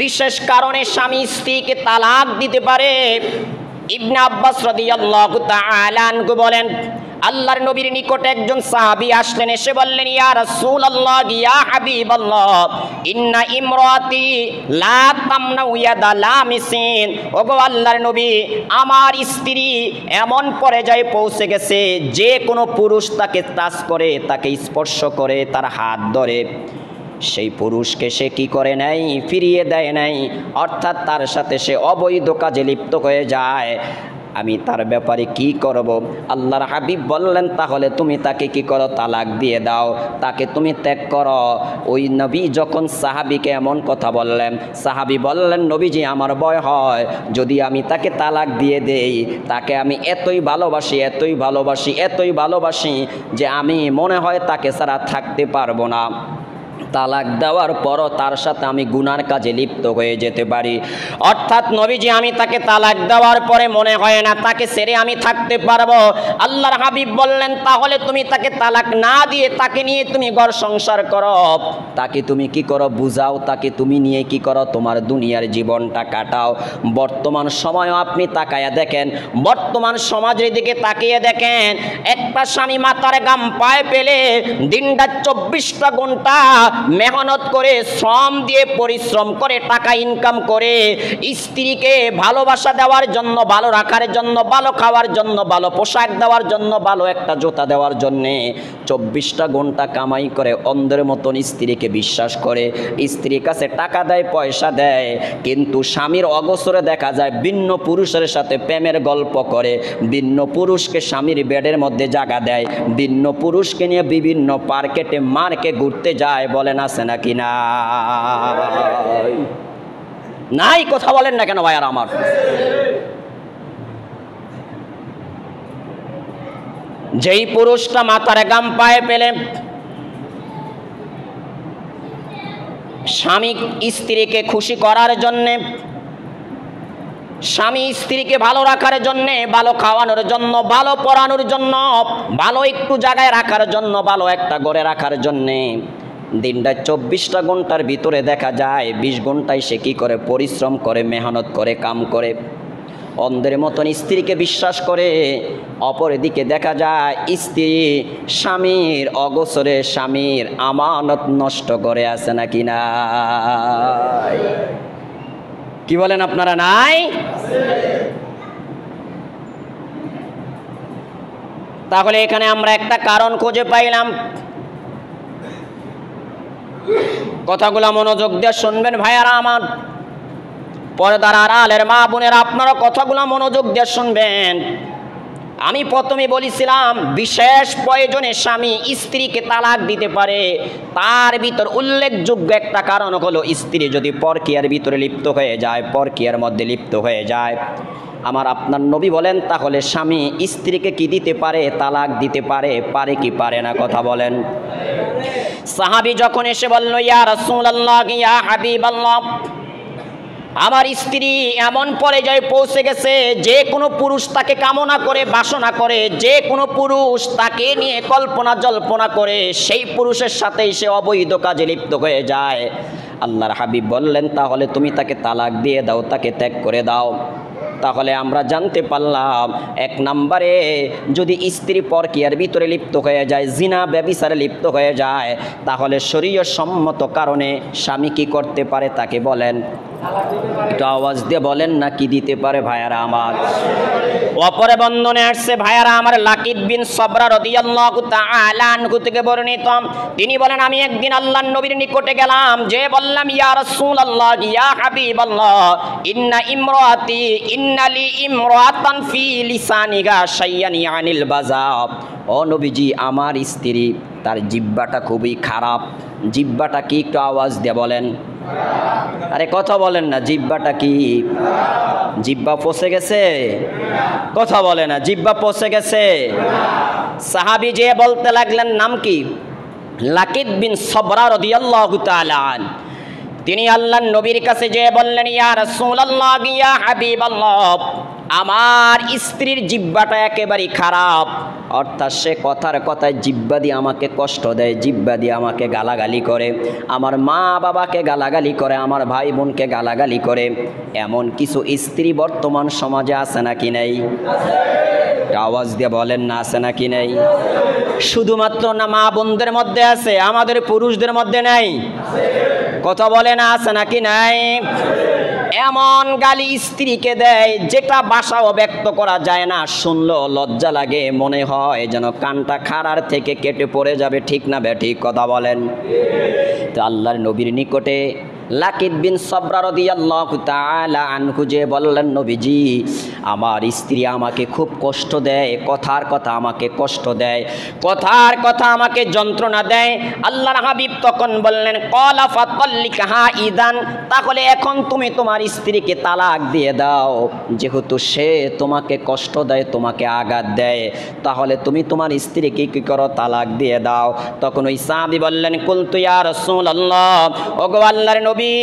বিশেষ কারণে স্বামী স্ত্রীকে তালাক দিতে পারে। ইবনে আব্বাস রাদিয়াল্লাহু তাআলা আনহু বলেন, আল্লাহর নবীর নিকটে একজন সাহাবী আসলেন, এসে বললেন, ইয়া রাসূলুল্লাহ, ইয়া হাবিবাল্লাহ, ইন্না ইমরাতি লা তামনাউ ইয়াদা লামিসিন। ওগো আল্লাহর নবী, আমার স্ত্রী এমন পর্যায়ে পৌঁছে গেছে, যে কোনো পুরুষ তাকে টাচ করে, তাকে স্পর্শ করে, তার হাত ধরে, সেই পুরুষকে সে কি করে নাই, ফিরিয়ে দেয় নাই, অর্থাৎ তার সাথে সে অবৈধ কাজে লিপ্ত হয়ে যায়। আমি তার ব্যাপারে কি করব? আল্লাহর হাবিব বললেন, তাহলে তুমি তাকে কি করো, তালাক দিয়ে দাও, তাকে তুমি ত্যাগ করো। ওই নবী যখন সাহাবীকে এমন কথা বললেন, সাহাবী বললেন, নবীজি আমার ভয় হয় যদি আমি তাকে তালাক দিয়ে দেই, তাকে আমি এতই ভালোবাসি, এতই ভালোবাসি, এতই ভালোবাসি যে আমি মনে হয় তাকে ছাড়া থাকতে পারবো না। তালাক দেওয়ার পরও তার সাথে আমি গুনার কাজে লিপ্ত হয়ে যেতে পারি। অর্থাৎ নবীজি আমি তাকে তালাক দেওয়ার পরে মনে হয় না তাকে ছেড়ে আমি থাকতে পারবো। আল্লাহর হাবিব বললেন, তাহলে তুমি তাকে তালাক না দিয়ে তাকে নিয়ে তুমি ঘর সংসার করো, তাকে তুমি কি করো, বুঝাও, তাকে তুমি নিয়ে কি করো, তোমার দুনিয়ার জীবনটা কাটাও। বর্তমান সময়ও আপনি তাকায়া দেখেন, বর্তমান সমাজের দিকে তাকিয়ে দেখেন, একটা স্বামী মাথার গাম পায়ে পেলে দিনটা 24টা ঘন্টা মেহনত করে, শ্রম দিয়ে, পরিশ্রম করে টাকা ইনকাম করে, স্ত্রীকে ভালোবাসা দেওয়ার জন্য, ভালো রাখার জন্য, ভালো খাওয়ার জন্য, ভালো পোশাক দেওয়ার জন্য, ভালো একটা জুতা দেওয়ার জন্যে 24টা ঘন্টা কামাই করে, অন্ধের মতন স্ত্রীকে বিশ্বাস করে, স্ত্রীর কাছে টাকা দেয়, পয়সা দেয়, কিন্তু স্বামীর অগোচরে দেখা যায় ভিন্ন পুরুষের সাথে প্রেমের গল্প করে, ভিন্ন পুরুষকে স্বামীর বেডের মধ্যে জায়গা দেয়, ভিন্ন পুরুষকে নিয়ে বিভিন্ন পার্কেটে মার্কে ঘুরতে যায়। বলেন আছে নাকি না? নাই, কথা বলেন না কেন ভাইয়ার আমার? যেই পুরুষটা মাথার গাম পায়ে পেলে স্বামী স্ত্রীকে খুশি করার জন্যে, স্বামী স্ত্রীকে ভালো রাখার জন্যে, ভালো খাওয়ানোর জন্য, ভালো পড়ানোর জন্য, ভালো একটু জায়গায় রাখার জন্য, ভালো একটা ঘরে রাখার জন্যে দিনটা 24টা ঘন্টার ভিতরে দেখা যায় 20 ঘন্টায় সে কি করে, পরিশ্রম করে, মেহনত করে, কাম করে, অন্ধের মতন স্ত্রীকে বিশ্বাস করে। অপরদিকে দেখা যায় স্ত্রী স্বামীর অগোচরে স্বামীর আমানত নষ্ট করে, আছে নাকি না? কি বলেন আপনারা? নাই? তাহলে এখানে আমরা একটা কারণ খুঁজে পাইলাম। কথাগুলো মনোযোগ দিয়ে শুনবেন ভাইয়ারা আমার, পর্দার আড়ালের মা বোনেরা, আপনারা কথাগুলো মনোযোগ দিয়ে শুনবেন। আমি প্রথমে বলেছিলাম বিশেষ প্রয়োজনে স্বামী স্ত্রীকে তালাক দিতে পারে, তার ভিতর উল্লেখযোগ্য একটা কারণ হলো স্ত্রী যদি পরকীয়ার ভিতরে লিপ্ত হয়ে যায়, পরকীয়ার মধ্যে লিপ্ত হয়ে যায়। আমার আপনার নবী বলেন, তাহলে স্বামী স্ত্রীকে কি দিতে পারে, তালাক দিতে পারে, পারে কি পারে না? কথা বলেন। সাহাবী যখন এসে বলল, ইয়া রাসূলুল্লাহ, ইয়া হাবিবাল্লাহ, আমার স্ত্রী এমন পর্যায়ে পৌঁছে গেছে, যে কোনো পুরুষ তাকে কামনা করে, বাসনা করে, যে কোনো পুরুষ তাকে নিয়ে কল্পনা জল্পনা করে, সেই পুরুষের সাথেই সে অবৈধ কাজে লিপ্ত হয়ে যায়। আল্লাহর হাবিব বললেন, তাহলে তুমি তাকে তালাক দিয়ে দাও, তাকে ত্যাগ করে দাও। তাহলে আমরা জানতে পারলাম, এক নম্বরে যদি স্ত্রী পরকীয়ার ভিতরে লিপ্ত হয়ে যায়, জিনা ব্যভিচারে লিপ্ত হয়ে যায়, তাহলে শরীয়ত সম্মত কারণে স্বামী কি করতে পারে, তাকে বলেন, একটু আওয়াজ দিয়ে বলেন না, কি দিতে পারে ভাইয়ারা আমার? অপরে বন্ধনে আসছে ভাইয়ারা আমার, লাকিদ বিন সবরা রাদিয়াল্লাহু তাআলা আনহু থেকে বর্ণিত, তিনি বলেন, আমি একদিন আল্লাহর নবীর নিকটে গেলাম, যে বললাম, ইয়া রাসূলুল্লাহ, ইয়া হাবিবাল্লাহ, ইন্না ইমরাতি, ইন্নালি ইমরাতান ফি লিসানিহা শাইয়ান ইয়ানিল বাযাব। ও নবীজি, আমার স্ত্রী, তার জিহ্বাটা খুবই খারাপ। জিহ্বাটা কি? একটু আওয়াজ দিয়ে বলেন। আরে কথা বলেন না, জিহ্বাটা কি? জিহ্বা পচে গেছে? কথা বলে না, জিহ্বা পচে গেছে? সাহাবী যে বলতে লাগলেন, নাম কি? লাকিদ বিন সবরা রাদিয়াল্লাহু তাআলা আনহু। তিনি আল্লাহর নবীর কাছে যে বললেন, ইয়া রাসূলুল্লাহ, ইয়া হাবিবাল্লাহ, আমার স্ত্রীর জিহ্বাটা একেবারেই খারাপ, অর্থাৎ সে কথার কথায় জিহ্বা দিয়ে আমাকে কষ্ট দেয়, জিহ্বা দিয়ে আমাকে গালাগালি করে, আমার মা বাবাকে গালাগালি করে, আমার ভাই বোনকে গালাগালি করে। এমন কিছু স্ত্রী বর্তমান সমাজে আছে নাকি নেই? আওয়াজ দিয়ে বলেন না, আছে নাকি নেই? শুধুমাত্র না মা বোনদের মধ্যে আছে, আমাদের পুরুষদের মধ্যে নেই? কথা বলে না, আছে নাকি নাই? এমন গালি স্ত্রীকে দেয় যেটা ভাষাও ব্যক্ত করা যায় না, শুনলেও লজ্জা লাগে, মনে হয় যেন কানটা খাড়ার থেকে কেটে পড়ে যাবে। ঠিক না বেঠিক? কথা বলেন। তো আল্লাহর নবীর নিকটে লাকিদ বিন সবরা রাদিয়াল্লাহু তাআলা আনহু যে বললেন, নবীজি আমার স্ত্রী আমাকে খুব কষ্ট দেয়, কথার কথা আমাকে কষ্ট দেয়, কথার কথা আমাকে যন্ত্রণা দেয়। আল্লাহর হাবিব তখন বললেন, ক্বালা ফাতাল্লিকহা ইদান, তাহলে এখন তুমি তোমার স্ত্রীকে তালাক দিয়ে দাও, যেহেতু সে তোমাকে কষ্ট দেয়, তোমাকে আঘাত দেয়, তাহলে তুমি তোমার স্ত্রীকে কি করো? তালাক দিয়ে দাও। তখন ওই সাহাবী বললেন, কুলতু ইয়া রাসূলুল্লাহ, ওগো আল্লাহর নবী,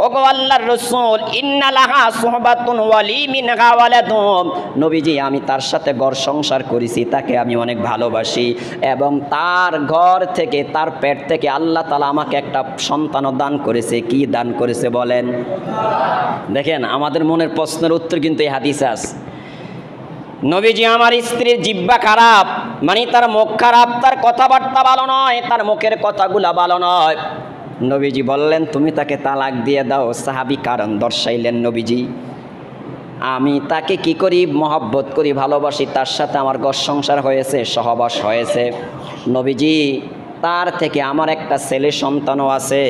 ওগো আল্লাহর রাসূল, ইন্না লাহা সুহবাতুন ওয়ালি মিনহা ওয়ালাদুন, নবীজি আমি তার সাথে ঘর সংসার করেছি, তাকে আমি অনেক ভালোবাসি, এবং তার ঘর থেকে, তার পেট থেকে আল্লাহ তাআলা আমাকে একটা সন্তানও দান করেছে। কি দান করেছে বলেন? দেখেন, আমাদের মনের প্রশ্নের উত্তর কিন্তু এই হাদিসে আছে। নবীজি আমার স্ত্রীর জিহ্বা খারাপ, মানে তার মুখ খারাপ, তার কথাবার্তা ভালো নয়, তার মুখের কথাগুলা ভালো নয়। নবীজি বললেন তুমি তাকে তালাক দিয়ে দাও। সাহাবী কারণ দর্শাইলেন, নবীজি আমি তাকে কি করি? মহব্বত করি, ভালোবাসি, তার সাথে আমার ঘর সংসার হয়েছে, সহবাস হয়েছে। নবীজি তার থেকে আমার একটা ছেলে সন্তানও আছে।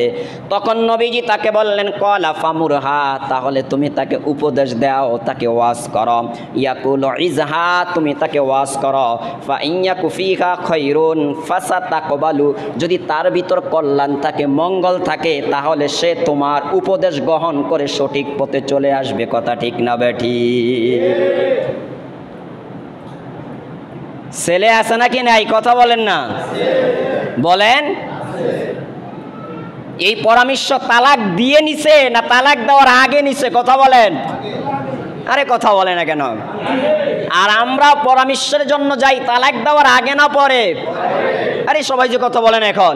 তখন নবীজি তাকে বললেন, ক্বালা ফামুরহা, তাহলে তুমি তাকে উপদেশ দাও, তাকে ওয়াজ করো। ইয়াকুল ইজহা, তুমি তাকে ওয়াজ করো। ফা ইয়াকু ফিহা খায়রুন ফাসাতাকবালু, যদি তার ভিতর কল্যাণ থাকে, মঙ্গল থাকে, তাহলে সে তোমার উপদেশ গ্রহণ করে সঠিক পথে চলে আসবে। কথা ঠিক না বেঠিক? ছেলে আছে নাকি নাই? কথা বলেন না, বলেন। এই পরামর্শ তালাক দিয়ে নিছে না তালাক দেওয়ার আগে নিছে? কথা বলেন। আরে কথা বলে না কেন? আর আমরা পরামর্শের জন্য যাই তালাক দেওয়ার আগে না পরে? আরে সবাই যে কথা বলেন, এখন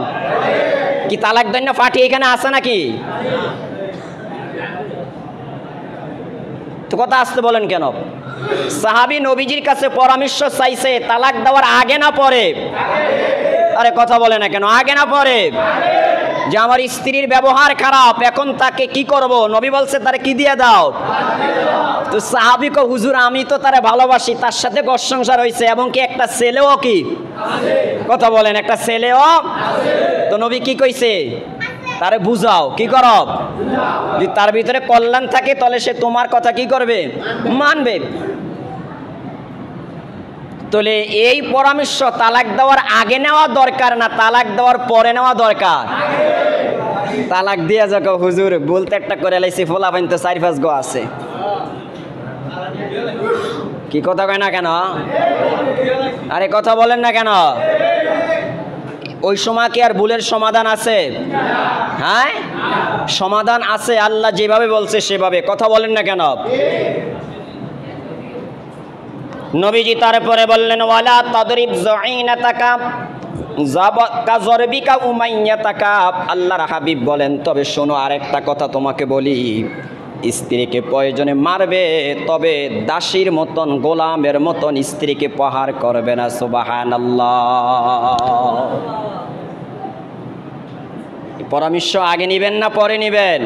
কি তালাক দেন না পার্টি এখানে আছে নাকি? তো কথা আসতে বলেন কেন? সাহাবী নবীজির কাছে পরামর্শ চাইছে তালাক দেওয়ার আগে না পরে? আরে কথা বলে না কেন? আগে না পরে? যে আমার স্ত্রীর ব্যবহার খারাপ, এখন তাকে কি করব? নবী বলছে তারে কি দিয়ে দাও। তো সাহাবী কো, হুজুর আমি তো তারে ভালোবাসি, তার সাথে ঘর সংসার হয়েছে, এবং কি একটা ছেলেও কি? কথা বলেন, একটা ছেলেও। তো নবী কি কইছে? তারে বুঝাও, কি করো? যদি তার ভিতরে কল্যাণ থাকে তাহলে সে তোমার কথা কি করবে? মানবে। তাহলে এই পরামর্শ তালাক দেওয়ার আগে নেওয়া দরকার না তালাক দেওয়ার পরে নেওয়া দরকার? তালাক দিয়া যাকো হুজুর, বলতে একটা করে লাইছি, ফোলা পাইন তো 4-5 গো আছে। কি কথা কয় না কেন? আরে কথা বলেন না কেন? ওই সময় কি আর ভুলের সমাধান আছে? হ্যাঁ, সমাধান আছে। আল্লাহ যেভাবে বলছে সেভাবে। কথা বলেন না কেন? নবীজি তারপরে বললেন, ওয়ালা তাদরিব যাইনাতাকা যাবাকা জরবিকা উমাইয়াতাকা। আল্লাহর হাবিব বলেন, তবে শোনো আরেকটা কথা তোমাকে বলি, স্ত্রীকে প্রয়োজনে মারবে, তবে দাসীর মতন, গোলামের মতন স্ত্রীকে প্রহার করবে না। সুবহানাল্লাহ। পরামর্শ আগে নিবেন না পরে নিবেন?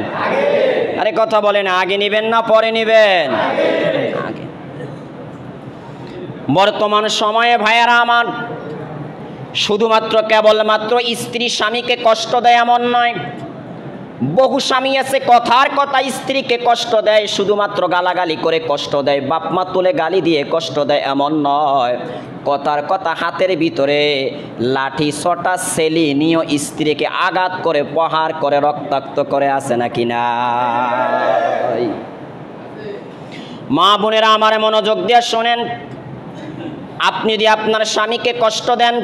আরে কথা বলেন, আগে নিবেন না পরে নিবেন? আগে। বর্তমান সময়ে ভাইয়ারা আমার, শুধুমাত্র কেবলমাত্র স্ত্রী স্বামীকে কষ্ট দেয় এমন নয়। বহু স্বামী আছে কথার কথা স্ত্রীকে কষ্ট দেয়, শুধুমাত্র গালাগালি করে কষ্ট দেয়, বাপমা তুলে গালি দিয়ে কষ্ট দেয় এমন নয়। কথার কথা হাতের ভিতরে লাঠি ছটা সেলি নিয়ে স্ত্রীকে আঘাত করে, প্রহার করে, রক্তাক্ত করে, আছে নাকি না? মা বোনেরা আমার মনোযোগ দিয়ে শোনেন, আপনি যদি আপনার স্বামীকে কষ্ট দেন,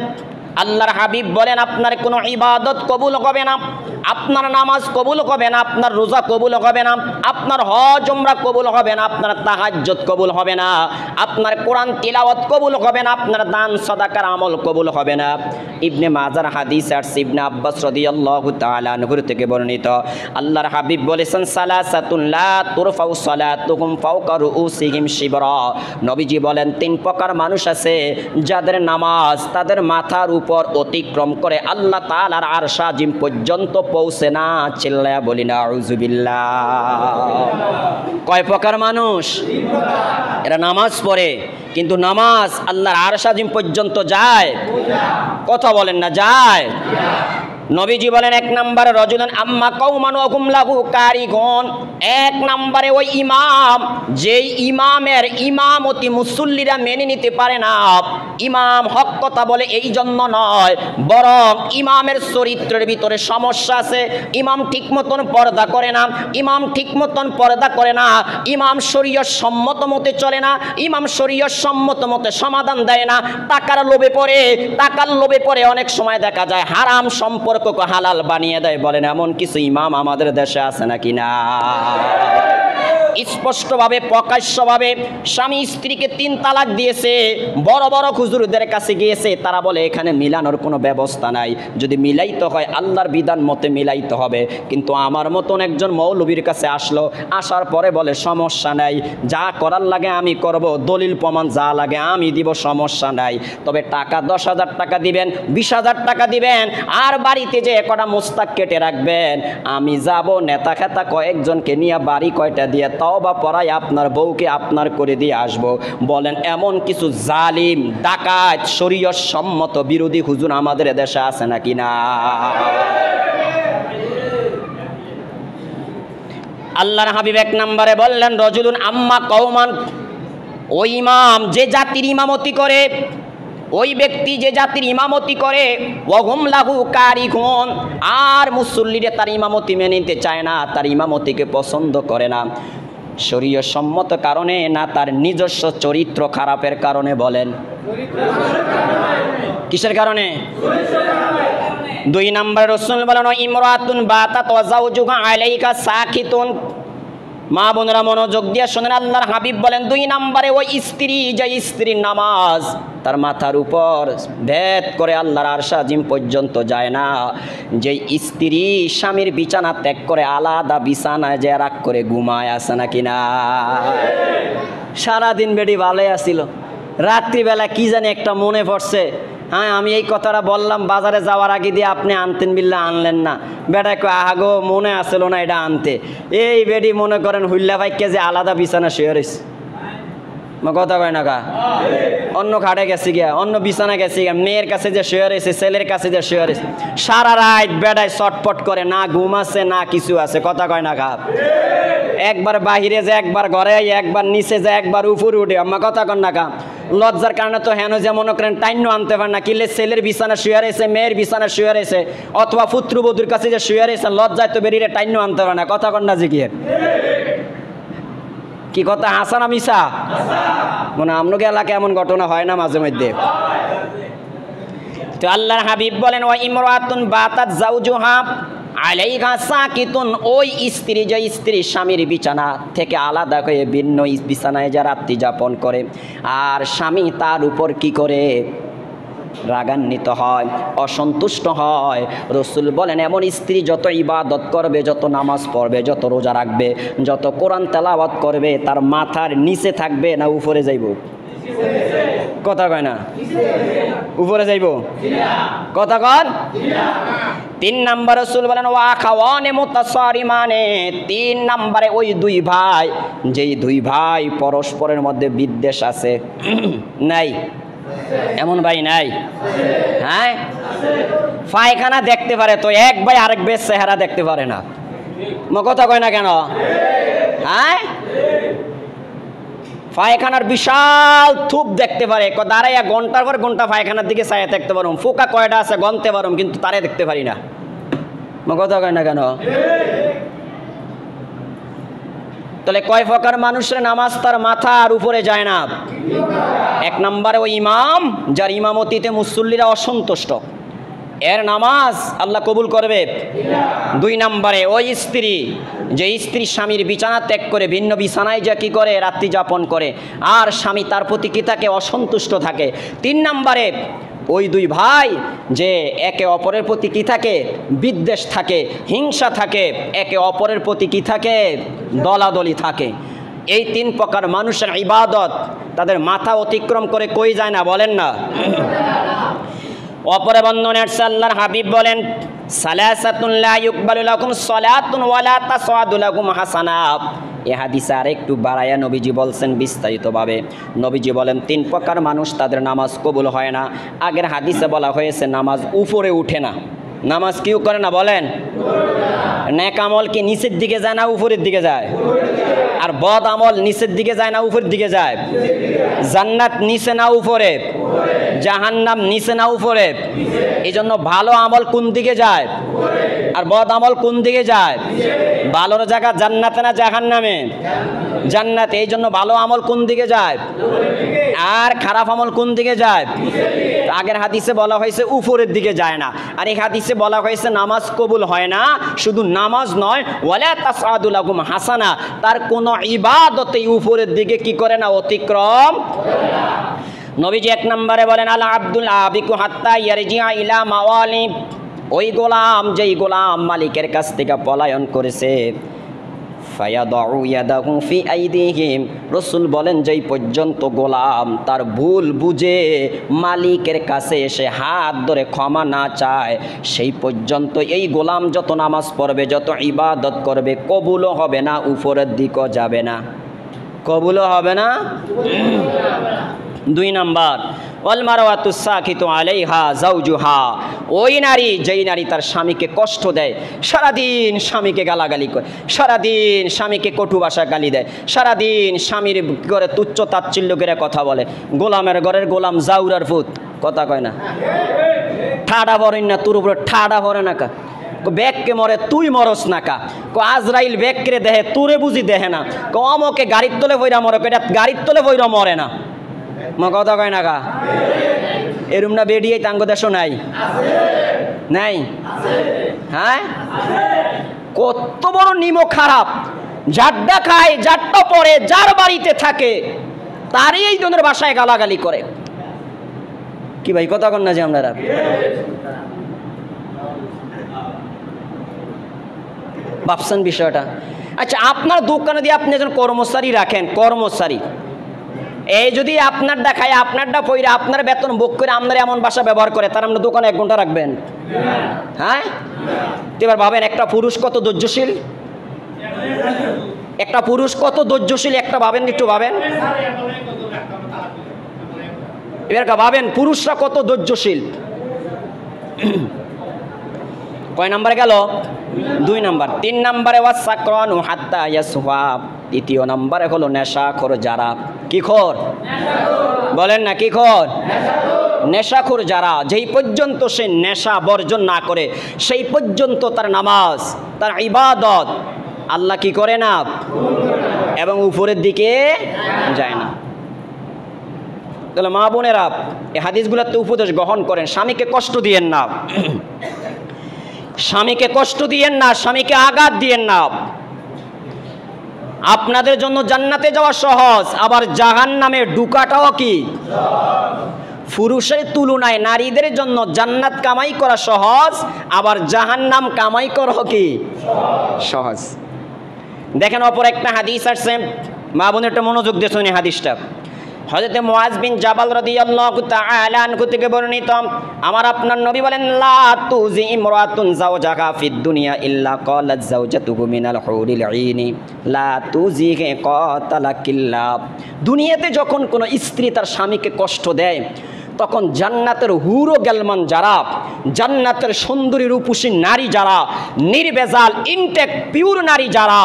আল্লাহর হাবিব বলেন আপনার কোনো ইবাদত কবুল হবে না, আপনার নামাজ কবুল হবে না, আপনার রোজা কবুল হবে না, আপনার হজ উমরা কবুল হবে না, আপনার তাহাজ্জুদ কবুল হবে না, আপনার কোরআন তিলাওয়াত কবুল হবে না, আপনার দান সাদাকার আমল কবুল হবে না। ইবনে মাজার হাদিস আর ইবনে আব্বাস রাদিয়াল্লাহু তাআলা আনহু থেকে বর্ণিত, আল্লাহর হাবিব বলেছেন সালাসাতুন লা তুরফাউ সালাতুহুম ফাওকা রুউসিহিম শিবরা। নবীজি বলেন তিন প্রকার মানুষ আছে যাদের নামাজ তাদের মাথার উপর অতিক্রম করে আল্লাহ তাআলার আরশ আজিম পর্যন্ত পৌঁছে না। চিল্লায়া বলি না আউযুবিল্লাহ। কয় প্রকার মানুষ? এরা নামাজ পড়ে কিন্তু নামাজ আল্লাহর আরশ আজিম পর্যন্ত যায়? কথা বলেন না, যায়? নবীজি বলেন এক নম্বরে রজুলান আম্মা কওমান ওয়া হুম লাহু কারিগুন। এক নম্বরে ওই ইমাম, যেই ইমামের ইমামতি মুসল্লিরা মেনে নিতে পারে না। ইমাম হক কথা বলে এই জন্য নয়, বরং ইমামের চরিত্রের ভিতরে সমস্যা আছে। ইমাম ঠিক মতন পর্দা করে না, ইমাম ঠিক মতন পর্দা করে না, ইমাম শরীয়ত সম্মত মতে চলে না, ইমাম শরীয়ত সম্মত মতে সমাধান দেয় না, টাকার লোভে পড়ে অনেক সময় দেখা যায় হারাম সম্পর্ক হালাল বানিয়ে দেয়। বলেন এমন কিছু ইমাম আমাদের দেশে আছে নাকি না? স্পষ্টভাবে প্রকাশ্যভাবে স্বামী স্ত্রীকে 3 তালাক দিয়েছে, বড় বড় হুজুরদের কাছে গিয়েছে, তারা বলে এখানে মিলানোর কোনো ব্যবস্থা নাই, যদি মিলাইতে হয় আল্লাহর বিধান মতে মিলাইতে হবে। কিন্তু আমার মতন একজন মৌলবীর কাছে আসলো, আসার পরে বলে সমস্যা নাই, যা করার লাগে আমি করব, দলিল প্রমাণ যা লাগে আমি দিব, সমস্যা নাই, তবে টাকা 10,000 টাকা দিবেন, 20,000 টাকা দিবেন, আর বাড়িতে যে কটা মোস্তাক কেটে রাখবেন। আমি যাব নেতা খেতা কয়েকজনকে নিয়ে বাড়ি কয়টা দিয়ে তওবা পড়াই আপনার বউকে আপনার করে দিয়ে আসব। বলেন এমন কিছু জালিম ডাকাত শরীয়ত সম্মত বিরোধী হুজুর আমাদের দেশে আছে নাকি না? আল্লাহর হাবিব এক নম্বরে বললেন রজুলুন আম্মা কওমান, ওই ইমাম যে জাতির ইমামতি করে, ওই ব্যক্তি যে জাতির ইমামতি করে, ওয়াহুম লাহু কারিগুন, আর মুসল্লিরা তার ইমামতি মেনে নিতে চায় না, তার ইমামতিকে পছন্দ করে না, শরীয়ত সম্মত কারণে না তার নিজস্ব চরিত্র খারাপের কারণে। বলেন কিসের কারণে? 2 নম্বর রাসূল বলেন ইমরাতুন বাতাত ওয়া যাওজুহা আলাইকা সাকিতুন। মা বোনেরা মনোযোগ দিয়ে শোনেন, আল্লাহর হাবিব বলেন 2 নম্বরে ওই স্ত্রী, যে স্ত্রীর নামাজ তার মাথার উপর ভেদ করে আল্লাহর আরশ আজিম পর্যন্ত যায় না, যে স্ত্রী স্বামীর বিছানা ত্যাগ করে আলাদা বিছানায় যে রাগ করে ঘুমায়, আছে নাকি না? সারাদিন বেডি ভালোই আসিল, রাত্রিবেলা কি জানি একটা মনে পড়ছে, হ্যাঁ আমি এই কথাটা বললাম বাজারে যাওয়ার আগে দিয়ে আপনি আনতেন, বিল্লা আনলেন না। বেটা কো আহাগো মনে আসলো না এটা আনতে। এই বেডি মনে করেন হুল্লা ভাইকে যে আলাদা বিছানা শুয়ে রয়েছে, কথা কয় না কা, অন্য খাটে গেছি গিয়া, অন্য বিছানা গেছি গিয়া, মেয়ের কাছে যে শুয়ে রয়েছে, ছেলের কাছে যে শুয়ে রয়েছে, সারা রাত বেড়ায় চটপট করে, না ঘুম আছে না কিছু আছে, কথা কয় না কা। একবার বাহিরে যে, একবার ঘরে, একবার নিচে যে, একবার উপরে উঠে, আমার কথা কন না কা। লজ্জার কারণে তো হেন যে মনে করেন টাইন্য আনতে পারে না, কিলে ছেলের বিছানা শুয়ে রয়েছে, মেয়ের বিছানা শুয়ে রয়েছে, অথবা পুত্রবধূর কাছে যে শুয়ে রয়েছে, লজ্জায় তো বেরিয়ে টাইন্য আনতে পারে না, কথা কন না জিগিয়ে। কি কথা হাসান মিশা? মনে আমনকে এলাকায় এমন ঘটনা হয় না মাঝে মধ্যে? তো আল্লাহর হাবিব বলেন ওয়া ইমরাতুন বাতাত যাওজুহা আলাইহা সাকিতুন, ওই স্ত্রী যে স্ত্রী স্বামীর বিছানা থেকে আলাদা হয়ে ভিন্ন বিছানায় যা রাত্রি যাপন করে, আর স্বামী তার উপর কি করে? রাগান্বিত হয়, অসন্তুষ্ট হয়। রাসূল বলেন এমন স্ত্রী যত ইবাদত করবে, যত নামাজ পড়বে, যত রোজা রাখবে, যত কোরআন তেলাওয়াত করবে, তার মাথার নিচে থাকবে না উপরে যাইব? কথা কয় না, উপরে যাইব? কথা কন। 3 নম্বর রাসূল বলেন ওয়া আখাওয়ানে মুতাসারিমানে, 3 নম্বরে ওই 2 ভাই, যেই 2 ভাই পরস্পরের মধ্যে বিদ্বেষ আছে, নাই এমন ভাই নাই? হ্যাঁ, পায়খানা দেখতে পারে তো এক ভাই আরেক ভাইয়ের চেহারা দেখতে পারে না, কথা কয় না কেন? হ্যাঁ, পায়খানার বিশাল থুপ দেখতে পারে, দাঁড়াইয়া ঘন্টার পর ঘন্টা পায়খানার দিকে চাইয়া দেখতে পারুম, ফোকা কয়টা আছে গনতে পারুম, কিন্তু তারে দেখতে পারি না, কথা কয় না কেন? তাহলে কয় প্রকার মানুষের নামাজ তার মাথার উপরে যায় না? এক নম্বরে ওই ইমাম যার ইমামতিতে মুসল্লিরা অসন্তুষ্ট, এর নামাজ আল্লাহ কবুল করবে। দুই নম্বরে ওই স্ত্রী, যে স্ত্রী স্বামীর বিছানা ত্যাগ করে ভিন্ন বিছানায় যা কি করে রাত্রি যাপন করে, আর স্বামী তার প্রতি কি থাকে? অসন্তুষ্ট থাকে। তিন নম্বরে ওই দুই ভাই যে একে অপরের প্রতি কি থাকে? বিদ্বেষ থাকে, হিংসা থাকে, একে অপরের প্রতি কি থাকে? দলাদলি থাকে। এই তিন প্রকার মানুষের ইবাদত তাদের মাথা অতিক্রম করে কই যায় না? বলেন না। অপরে বর্ণনায় আল্লাহর হাবিব বলেন, সালাসাতুন লা ইউকবালু লাকুম সালাতুন ওয়ালা তাসআদু লাকুম হাসানা। এই হাদিসে আর একটু বাড়ায়া নবীজি বলছেন বিস্তারিতভাবে। নবীজি বলেন তিন প্রকার মানুষ তাদের নামাজ কবুল হয় না। আগের হাদিসে বলা হয়েছে নামাজ উপরে উঠে না। নামাজ কিউ করে না? বলেন। নেক আমল কি নিচের দিকে যায় না উপরের দিকে যায়? আর বদ আমল নিচের দিকে যায় না উপরের দিকে যায়? জান্নাত নিচে না উপরে? জাহান্নাম নিচে না উপরে? এই জন্য ভালো আমল কোন দিকে যায় আর বদ আমল কোন দিকে যায়? ভালোর জায়গা জান্নাতে না জাহান্নামে? জান্নাতে। এই জন্য ভালো আমল কোন দিকে যায় আর খারাপ আমল কোন দিকে যায়? আগের হাদিসে বলা হয়েছে উপরের দিকে যায় না, আর এই হাদিসে বলা হয়েছে নামাজ কবুল হয় না। শুধু নামাজ নয়, ওয়ালা তাসআদু লাকুম হাসানা, তার কোনো ইবাদতেই উপরের দিকে কি করে না? অতিক্রম। নবীজি এক নম্বরে বলেন, আলা আব্দুল আবিকু হাত্তা ইয়ারজিআ ইলা মাওয়ালি। ওই গোলাম, যেই গোলাম মালিকের কাছ থেকে পলায়ন করেছে, ফায়াদাউ ইয়াদাহু ফি আইদিহিম, রাসূল বলেন যেই পর্যন্ত গোলাম তার ভুল বুঝে মালিকের কাছে এসে হাত ধরে ক্ষমা না চায়, সেই পর্যন্ত এই গোলাম যত নামাজ পড়বে, যত ইবাদত করবে, কবুলও হবে না, উপরের দিকও যাবে না। কবুলও হবে না। দুই নাম্বার, ওয়াল মারওয়াতু সাকিতু আলাইহা যাওজুহা। ওই নারী, যেই নারী তার স্বামীকে কষ্ট দেয়, সারাদিন স্বামীকে গালাগালি করে, সারাদিন স্বামীকে কটু ভাষা গালি দেয়, সারাদিন স্বামীর ঘরে তুচ্ছ তাচ্ছিল্য করে কথা বলে, গোলামের ঘরের গোলাম জাউরার ফুত, কথা কয় না? ঠাডা ভরেন না তোর উপরে, ঠাডা ভরে না কা? ব্যাগকে মরে তুই মরস না কা? আজরাইল ব্যাগকে দেহে তোরে বুঝি দেহে না? অমকে গাড়ির তলে বইরা মরে, এটা গাড়ির তলে বইরা মরে না। কথা কয় না কা? এরম না বেরিয়ে তাঙ্গ দেশ নাই? নাই? হ্যাঁ, কত বড় নিমক খারাপ, যারটা খায়, যারটা পরে, যার বাড়িতে থাকে, তারই এই ধরনের বাসায় গালাগালি করে। কি ভাই কথা কন না যে আপনারা? ভাবছেন বিষয়টা? আচ্ছা, আপনার দোকানে দিয়ে আপনি একজন কর্মচারী রাখেন, কর্মচারী, এই যদি আপনার দেখায়, আপনারটা পইরা, আপনার বেতন ভোগ করে আপনার এমন ভাষা ব্যবহার করে, তার আপনার দোকানে 1 ঘন্টা রাখবেন? হ্যাঁ, এবার ভাবেন একটা পুরুষ কত ধৈর্যশীল, একটা পুরুষ কত ধৈর্যশীল, একটা ভাবেন, একটু ভাবেন, এবার ভাবেন পুরুষরা কত ধৈর্যশীল। কয় নাম্বারে গেল? 2 নাম্বার। 3 নাম্বারে ওয়াসাকরানু হাত্তা ইয়াসফা। তৃতীয় নাম্বারে হলো নেশাখোর যারা। কি খোর? বলেন না, কি খোর? নেশাখোর যারা, যেই পর্যন্ত সে নেশা বর্জন না করে, সেই পর্যন্ত তার নামাজ, তার ইবাদত আল্লাহ কি করে না এবং উপরের দিকে যায় না। তাহলে মা বোনেরা, এই হাদিসগুলোতে উপদেশ গ্রহণ করেন, স্বামীকে কষ্ট দিয়েন না, স্বামীকে কষ্ট দিয়েন না, স্বামীকে আঘাত দিয়েন না। আপনাদের জন্য জান্নাতে যাওয়া সহজ, আবার জাহান্নামে ঢুকাটাও কি? পুরুষের তুলনায় নারীদের জন্য জান্নাত কামাই করা সহজ, আবার জাহান্নাম কামাই করা কি সহজ। দেখেন অপর একটা হাদিস আসছে, মা বোন একটা মনোযোগ দিয়ে শুনে হাদিসটা। হযরত মুআজ বিন জাবাল রাদিয়াল্লাহু তাআলা আনহু থেকে বর্ণিত, আমার আপনার নবী বলেন, লা তুজি ইমরাতুন যাওজাহা ফিদ দুনিয়া ইল্লা ক্বালাত যাওজাতুহু মিনাল হুরিল আইনি লা তুজিহি কাতালাকিল্লাহ। দুনিয়াতে যখন কোনো স্ত্রী তার স্বামীকে কষ্ট দেয়, তখন জান্নাতের হুর ও গেলমান যারা, জান্নাতের সুন্দরী রূপসী নারী যারা, নির্ভেজাল ইনটেক পিওর নারী যারা,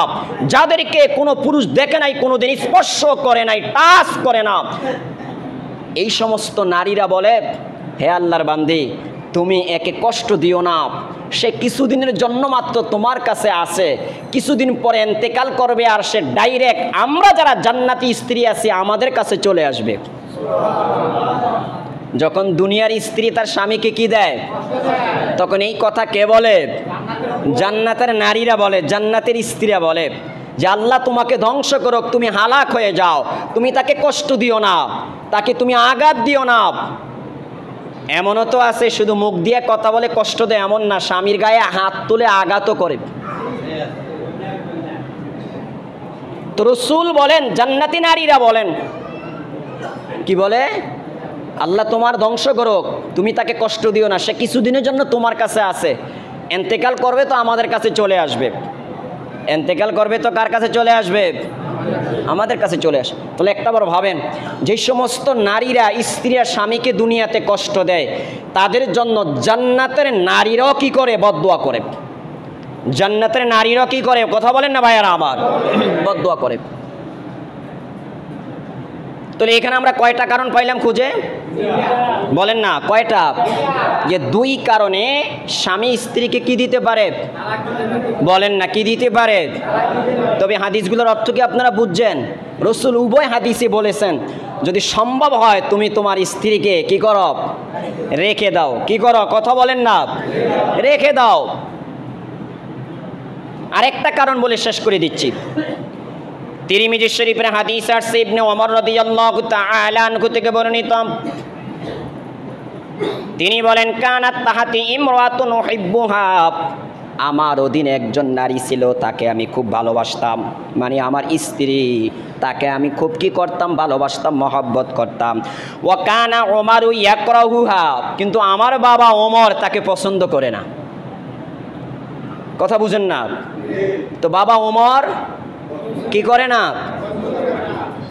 যাদেরকে কোনো পুরুষ দেখে নাই, কোনোদিন স্পর্শ করে নাই, টাচ করে না, এই সমস্ত নারীরা বলে, হে আল্লাহর বান্দি, তুমি একে কষ্ট দিও না, সে কিছুদিনের জন্য মাত্র তোমার কাছে আসে, কিছুদিন পরে ইন্তেকাল করবে আর সে ডাইরেক্ট আমরা যারা জান্নাতি স্ত্রী আছি আমাদের কাছে চলে আসবে। যখন দুনিয়ার স্ত্রী তার স্বামীকে কি দেয়, তখন এই কথা কে বলে? জান্নাতের নারীরা বলে, জান্নাতের স্ত্রীরা বলে যে আল্লাহ তোমাকে ধ্বংস করুক, তুমি হালাক হয়ে যাও, তুমি তাকে কষ্ট দিও না, তাকে তুমি আঘাত দিও না। এমনও তো আছে শুধু মুখ দিয়ে কথা বলে কষ্ট দেয় এমন না, স্বামীর গায়ে হাত তুলে আঘাতও করে। তো রাসূল বলেন, জান্নাতি নারীরা বলেন, কি বলে? আল্লাহ তোমার ধ্বংস করুক, তুমি তাকে কষ্ট দিও না, সে কিছুদিনের জন্য তোমার কাছে আসে, ইন্তেকাল করবে তো আমাদের কাছে চলে আসবে। ইন্তেকাল করবে তো কার কাছে চলে আসবে? আমাদের কাছে চলে আসে। তাহলে একটাবার ভাবেন, যে সমস্ত নারীরা স্ত্রীরা স্বামীকে দুনিয়াতে কষ্ট দেয় তাদের জন্য জান্নাতের নারীরাও কি করে? বদদুয়া করে। জান্নাতের নারীরাও কি করে? কথা বলেন না ভাইয়ারা আমার, বদদুয়া করে। তাহলে এখানে আমরা কয়টা কারণ পাইলাম খুঁজে? বলেন না কয়টা? যে দুই কারণে স্বামী স্ত্রীকে কি দিতে পারে? বলেন না কি দিতে পারে? তবে হাদিসগুলোর অর্থ কি আপনারা বুঝছেন? রাসূল উভয় হাদিসে বলেছেন যদি সম্ভব হয় তুমি তোমার স্ত্রীকে কি করো? রেখে দাও। কি করো? কথা বলেন না, রেখে দাও। আরেকটা কারণ বলে শেষ করে দিচ্ছি। তিরমিজি শরীফের হাদিস আসছে, ইবনে ওমর রাদিয়াল্লাহু তাআলা আনহু থেকে বর্ণিত, তিনি বলেন কানাত তাহাতি ইমরাতুন উহিব্বুহা, আমার অধীনে একজন নারী ছিল, তাকে আমি খুব ভালোবাসতাম, মানে আমার স্ত্রী, তাকে আমি খুব কি করতাম? ভালোবাসতাম, মহব্বত করতাম। ওয়া কানা ওমরু ইয়াকরাহুহা, কিন্তু আমার বাবা ওমর তাকে পছন্দ করে না। কথা বুঝেন না? তো বাবা ওমর কি করে না?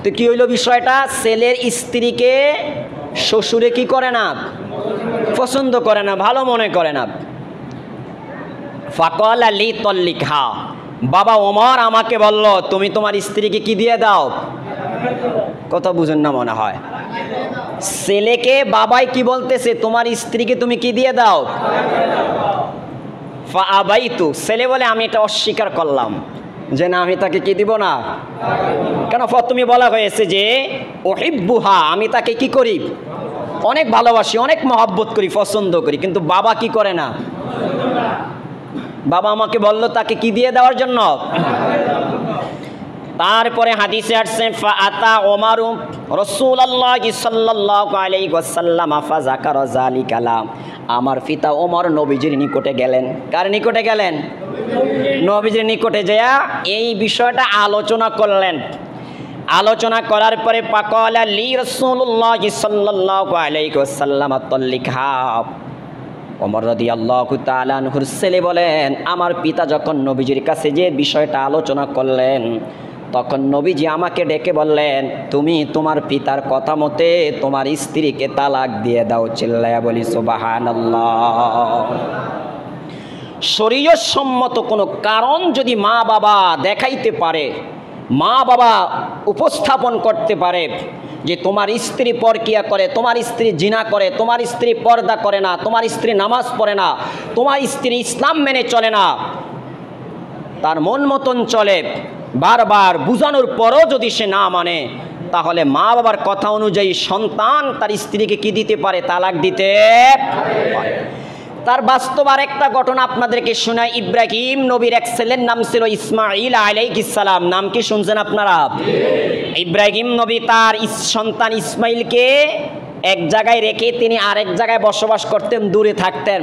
তো কি হইল বিষয়টা? ছেলের স্ত্রীকে শ্বশুরে কি করে না? পছন্দ করে না, ভালো মনে করে না। ফাকালা লি তাল্লিকহা, বাবা ওমর আমাকে বলল তুমি তোমার স্ত্রীকে কি দিয়ে দাও? কথা বুঝেন না মনে হয়। ছেলেকে বাবাই কি বলতেছে? তোমার স্ত্রীকে তুমি কি দিয়ে দাও? ফা আবাইতু, ছেলে বলে আমি এটা অস্বীকার করলাম যে না, আমি তাকে কি দিব না। কেন? প্রথমে বলা হয়েছে যে উহিব্বুহা, আমি তাকে কি করি? অনেক ভালোবাসি, অনেক মহব্বত করি, পছন্দ করি, কিন্তু বাবা কি করে না। বাবা আমাকে বলল তাকে কি দিয়ে দেওয়ার জন্য। তারপরে হাদিসে আসছে ফাআতা ওমরু রাসূলুল্লাহ সাল্লাল্লাহু আলাইহি ওয়াসাল্লাম ফাযাকারা যালিকা লাম, আমার পিতা ওমর নবীজির নিকটে গেলেন। কার নিকটে গেলেন? নবীজির নিকটে যেয়া এই বিষয়টা আলোচনা করলেন। আলোচনা করার পরে পাকালা লি রাসূলুল্লাহ সাল্লাল্লাহু আলাইহি ওয়াসাল্লাম তাল্লিকহা, ওমর রাদিয়াল্লাহু তাআলা আনহুর ছেলে বলেন আমার পিতা যখন নবীজির কাছে যে বিষয়টা আলোচনা করলেন তখন নবীজি আমাকে ডেকে বললেন তুমি তোমার পিতার কথা মতে তোমার স্ত্রীকে তালাক দিয়ে দাও। চিল্লায়া বলি সুবহানাল্লাহ। শরীয়ত সম্মত কোনো কারণ যদি মা বাবা দেখাইতে পারে, মা বাবা উপস্থাপন করতে পারে যে তোমার স্ত্রী পরকিয়া করে, তোমার স্ত্রী জিনা করে, তোমার স্ত্রী পর্দা করে না, তোমার স্ত্রী নামাজ পড়ে না, তোমার স্ত্রী ইসলাম মেনে চলে না, তার মন মতন চলে, বারবার বুঝানোর পরও যদি সে না মানে, তাহলে মা বাবার কথা অনুযায়ী সন্তান তার স্ত্রীকে কি দিতে পারে? তালাক দিতে পারে। তার বাস্তব আরেকটা ঘটনা আপনাদেরকে শোনাই। ইব্রাহিম নবীর এক ছেলের নাম ছিল ইসমাইল আলাইহিস সালাম। নাম কি শুনছেন আপনারা? ইব্রাহিম নবী তার সন্তান ইসমাইলকে এক জায়গায় রেখে তিনি আরেক জায়গায় বসবাস করতেন, দূরে থাকতেন।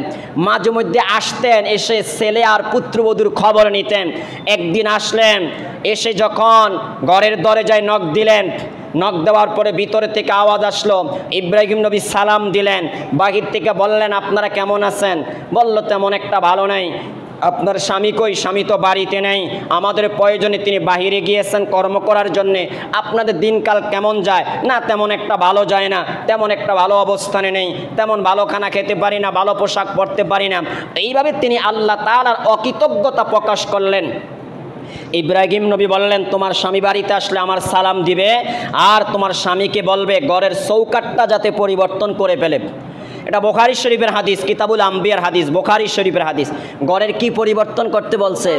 মাঝে মধ্যে আসতেন, এসে ছেলে আর পুত্রবধূর খবর নিতেন। একদিন আসলেন, এসে যখন ঘরের দরজায় নক দিলেন, নক দেওয়ার পরে ভিতরে থেকে আওয়াজ আসলো, ইব্রাহিম নবী সালাম দিলেন। বাহির থেকে বললেন আপনারা কেমন আছেন? বলল তেমন একটা ভালো নাই। আপনার স্বামী কই? স্বামী তো বাড়িতে নেই, আমাদের প্রয়োজনে তিনি বাহিরে গিয়েছেন কর্ম করার জন্যে। আপনাদের দিনকাল কেমন যায়? না তেমন একটা ভালো যায় না, তেমন একটা ভালো অবস্থানে নেই, তেমন ভালো খানা খেতে পারি না, ভালো পোশাক পরতে পারি না। এইভাবে তিনি আল্লাহ তাআলার অকৃতজ্ঞতা প্রকাশ করলেন। ইব্রাহিম নবী বললেন তোমার স্বামী বাড়িতে আসলে আমার সালাম দিবে আর তোমার স্বামীকে বলবে ঘরের চৌকাঠটা যাতে পরিবর্তন করে ফেলে। এটা বুখারী শরীফের হাদিস, কিতাবুল আম্বিয়ার হাদিস, বুখারী শরীফের হাদিস। ঘরের কি পরিবর্তন করতে বলছে?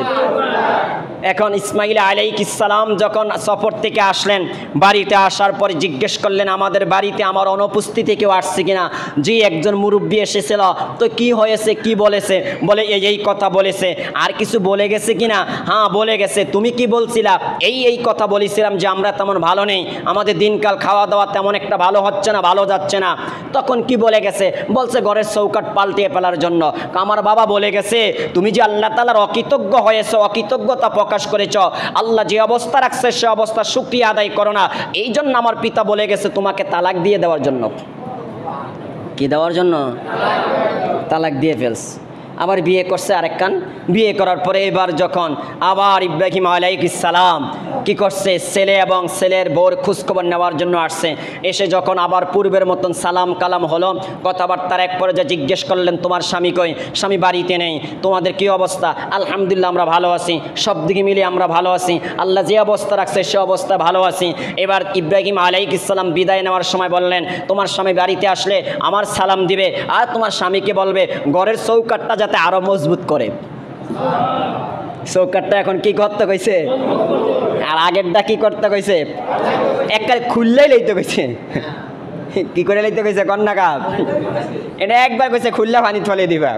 এখন ইসমাইল আলাইহিস সালাম যখন সফর থেকে আসলেন, বাড়িতে আসার পরে জিজ্ঞেস করলেন, আমাদের বাড়িতে আমার অনুপস্থিতি কেউ আসছে কিনা? জি, একজন মুরব্বী এসেছিল। তো কি হয়েছে, কি বলেছে? বলে এই কথা বলেছে। আর কিছু বলে গেছে কিনা? হ্যাঁ বলে গেছে। তুমি কি বলছিলা? এই কথা বলেছিলাম যে আমরা তেমন ভালো নেই, আমাদের দিনকাল খাওয়া দাওয়া তেমন একটা ভালো হচ্ছে না, ভালো যাচ্ছে না। তখন কি বলে গেছে? বলছে ঘরের চৌকাট পাল্টিয়ে ফেলার জন্য। আমার বাবা বলে গেছে তুমি যে আল্লাহ তাআলার অকৃতজ্ঞ হয়েছে, অকৃতজ্ঞতা প্রকাশ করেছ, আল্লাহ যে অবস্থা রাখছে সে অবস্থা শুকরিয়া আদায় করো না, এই জন্য আমার পিতা বলে গেছে তোমাকে তালাক দিয়ে দেওয়ার জন্য। কি দেওয়ার জন্য? তালাক দিয়ে ফেলস। আবার বিয়ে করছে আরেক কান। বিয়ে করার পরে এবার যখন আবার ইব্রাহিম আলাইহিস সালাম কি করছে, ছেলে এবং ছেলের বউর খোঁজখবর নেওয়ার জন্য আসছে। এসে যখন আবার পূর্বের মতন সালাম কালাম হলো, কথাবার্তার এক পর্যায়ে জিজ্ঞেস করলেন তোমার স্বামী কই? স্বামী বাড়িতে নেই। তোমাদের কি অবস্থা? আলহামদুলিল্লাহ আমরা ভালো আছি, সব দিকে মিলিয়ে আমরা ভালো আছি, আল্লাহ যে অবস্থা রাখছে সে অবস্থা ভালো আছি। এবার ইব্রাহিম আলাইহিস সালাম বিদায় নেওয়ার সময় বললেন তোমার স্বামী বাড়িতে আসলে আমার সালাম দিবে, আর তোমার স্বামীকে বলবে ঘরের চৌকাটটা যাতে আরো মজবুত করে। চৌকাটটা এখন কি করতে কইছে? আর আগেরটা কি করতে কইছে? একবার খুললেই লইতে কইছে। কি করে লইতে কইছে? কন্যা কাপ এটা একবার কইছে খুললে পানি ফলে দিবা।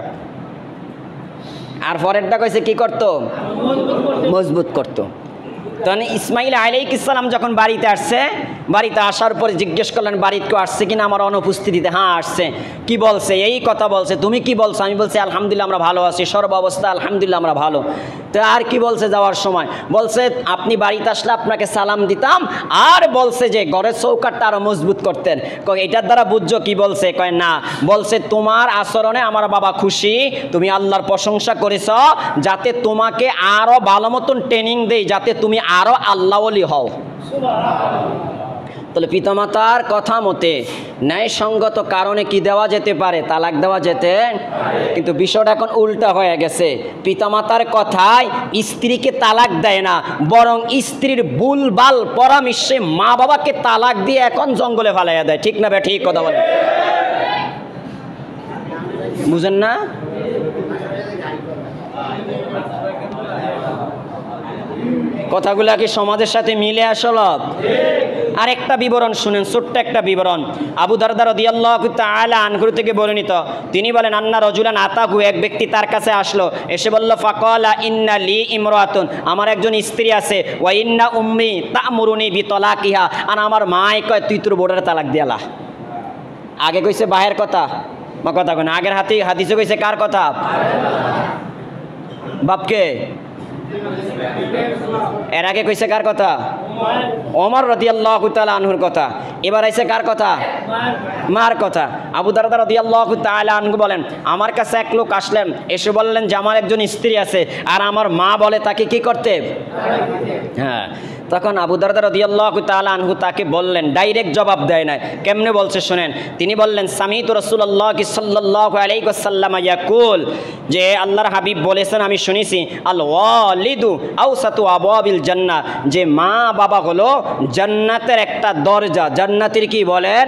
আর পরেরটা কইছে কি করতো? মজবুত করতো। তখন ইসমাইল আলাইহিস সালাম যখন বাড়িতে আসছে, বাড়িতে আসার পরে জিজ্ঞেস করলেন বাড়িতে কেউ আসছে কিনা আমার অনুপস্থিতিতে? হ্যাঁ আসছে। কি বলছে? এই কথা বলছে। তুমি কি বলছো? আমি বলছি আলহামদুলিল্লাহ আমরা ভালো আছি, সর্ব অবস্থা আলহামদুলিল্লাহ আমরা ভালো। তো আর কি বলছে যাওয়ার সময়? বলছে আপনি বাড়িতে আসলে আপনাকে সালাম দিতাম, আর বলছে যে ঘরের চৌকাটটা আরো মজবুত করতেন। এটার দ্বারা বুঝছো কি বলছে? কয় না, বলছে তোমার আচরণে আমার বাবা খুশি, তুমি আল্লাহর প্রশংসা করেছ, যাতে তোমাকে আরো ভালো মতন ট্রেনিং দেই, যাতে তুমি আরো আল্লাহ ওলি হও। তাহলে পিতামাতার কথা মতে ন্যায়সঙ্গত কারণে কি দেওয়া যেতে পারে? তালাক দেওয়া যেতে। কিন্তু বিষয়টা এখন উল্টা হয়ে গেছে। পিতামাতার কথায় স্ত্রীকে তালাক দেয় না, বরং স্ত্রীর ভুলভাল পরামর্শে মা বাবাকে তালাক দিয়ে এখন জঙ্গলে ফালাইয়া দেয়। ঠিক না? ঠিক কথা বলে, বুঝেন না? কথাগুলা কি সমাজের সাথে মিলে আসলো? আরেকটা বিবরণ শুনেন, ছোট্ট একটা বিবরণ। আবু দারদা রাদিয়াল্লাহু তাআলা আনহু থেকে বর্ণিত, তিনি বলেন আন্না রাজুলান আতাহু, এক ব্যক্তি তার কাছে আসলো, এসে বলল ফাকালা ইন্না লি ইমরাতুন, আমার একজন স্ত্রী আছে, ওয়া ইন্না উম্মি তা'মুরুনি বিতলাকিহা, আর আমার মাই কয় তুই তোর বোর্ডের তালাক দিয়ালা। আগে কইছে বাহের কথা, মা কথা কয় না, আগের হাদিসে কইছে কার কথা? বাপকে। এর আগে কইছে কার কথা? ওমর রাদিয়াল্লাহু তাআলা আনহুর কথা। এবার আইছে কার কথা? মার কথা। আবু দারদা রাদিয়াল্লাহু তাআলা আনহু বলেন আমার কাছে এক লোক আসলেন, এসে বললেন যে আমার একজন স্ত্রী আছে, আর আমার মা বলে তাকে কি করতে? হ্যাঁ। তখন আবু দারদা রাদিয়াল্লাহু তাআলা আনহু তাকে বললেন, ডাইরেক্ট জবাব দেয় না, কেমনে বলছে শুনেন। তিনি বললেন সামিতু রাসূলুল্লাহ সাল্লাল্লাহু আলাইহি ওয়াসাল্লাম ইয়াকুল, যে আল্লাহর হাবিব বলেছেন আমি শুনেছি, আল ওয়ালিদু আওসাতু আবওয়াবিল জান্নাহ, যে মা বাবা হলো জান্নাতের একটা দরজা। জান্নাতের কি বলেন?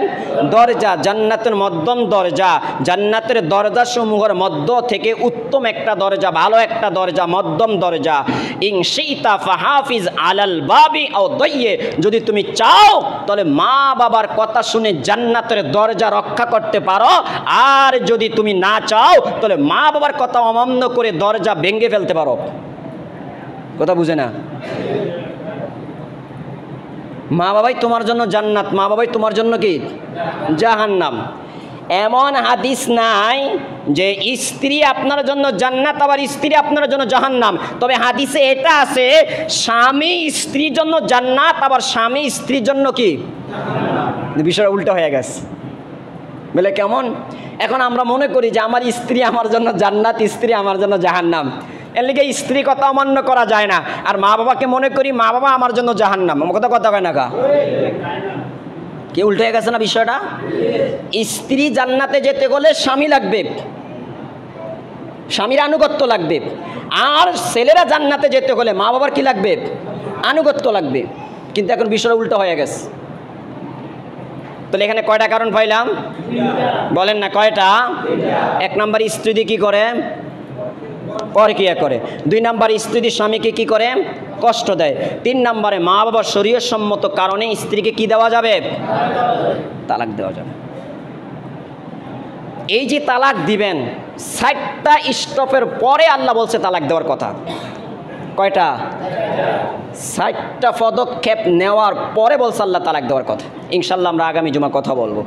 দরজা। জান্নাতের মধ্যম দরজা, জান্নাতের দরজা সমূহের মধ্য থেকে উত্তম একটা দরজা, ভালো একটা দরজা, মধ্যম দরজা। ইনশিতা ফাহাফিজ আলাল বাবি আও দাইয়ে, যদি তুমি চাও তাহলে মা বাবার কথা শুনে জান্নাতের দরজা রক্ষা করতে পারো, আর যদি তুমি না চাও তাহলে মা বাবার কথা অমান্য করে দরজা ভেঙে ফেলতে পারো। কথা বুঝে না? মা বাবাই তোমার জন্য জান্নাত, মা বাবাই তোমার জন্য কি জাহান্নাম। এমন হাদিস নাই যে স্ত্রী আপনার জন্য জান্নাত আবার স্ত্রী আপনার জন্য জাহান্নাম। তবে হাদিসে এটা আছে স্বামী স্ত্রীর জন্য জান্নাত আবার স্বামী স্ত্রীর জন্য কি? বিষয়টা উল্টো হয়ে গেছে। বলে কেমন? এখন আমরা মনে করি যে আমার স্ত্রী আমার জন্য জান্নাত, স্ত্রী আমার জন্য জাহান্নাম, এর লিগে স্ত্রী কথা অমান্য করা যায় না। আর মা বাবাকে মনে করি মা বাবা আমার জন্য জাহান্নাম। কথা কথা হয় না কা? কি উল্টে হয়ে গেছে না বিষয়টা? স্ত্রী জান্নাতে যেতে গেলে স্বামী লাগবে, স্বামীর আনুগত্য লাগবে। আর ছেলেরা জান্নাতে যেতে হলে মা বাবার কি লাগবে? আনুগত্য লাগবে। কিন্তু এখন বিষয়টা উল্টো হয়ে গেছে। তাহলে এখানে কয়টা কারণ পাইলাম? বলেন না কয়টা? 1 নাম্বার স্ত্রী দিয়ে কি করে? পরকিয়া করে। 2 নাম্বার স্ত্রী দিয়ে স্বামীকে কি করে? কষ্ট দেয়। 3 নাম্বারে মা বাবার শরীয়তসম্মত কারণে স্ত্রীকে কি দেওয়া যাবে? তালাক দেওয়া যাবে। এই যে তালাক দিবেন 60টা স্টপের পরে আল্লাহ বলছে তালাক দেওয়ার কথা। কয়টা? 60টা পদক্ষেপ নেওয়ার পরে বলছে আল্লাহ তালাক দেওয়ার কথা। ইনশাল্লাহ আমরা আগামী জুমা কথা বলবো।